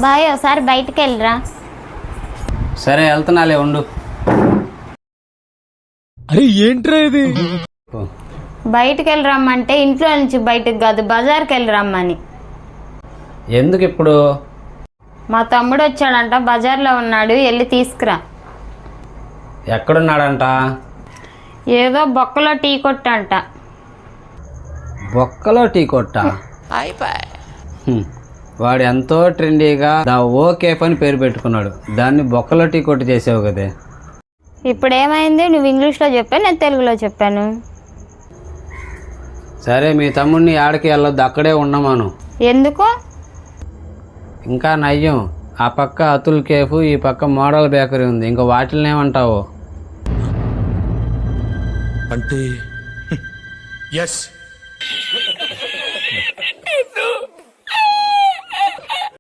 Bye ఒకసారి బయటికి వెళ్ళరా. సరే వెళ్తున్నాలే ఉండు. అరే ఏంట్రా ఇది? బయటికి వెళ్ళి రమ్మంటే ఇంట్లో నుంచి బయటకు కాదు బజార్కి వెళ్ళి రమ్మని. ఎందుకు ఇప్పుడు? మా తమ్ముడు వచ్చాడంట, బజార్లో ఉన్నాడు, వెళ్ళి తీసుకురా. ఎక్కడున్నాడంట? ఏదో బొక్కలో టీ కొట్టంట. బొక్కలో టీ కొట్టా? వాడు ఎంతో ట్రెండీగా ద ఓకే అని పేరు పెట్టుకున్నాడు, దాన్ని బొక్కలో టీ కొట్టు చేసావు కదే. ఇప్పుడు ఏమైంది? నువ్వు ఇంగ్లీష్లో చెప్పాను, నేను తెలుగులో చెప్పాను. సరే మీ తమ్ముడిని ఆడికి వెళ్ళొద్దు, అక్కడే ఉండమాను. ఎందుకు? ఇంకా నయ్యం, ఆ పక్క అతుల్ కేఫ్, ఈ పక్క మోడల్ బేకరీ ఉంది, ఇంకా వాటిని ఏమంటావు? అంటే ఎస్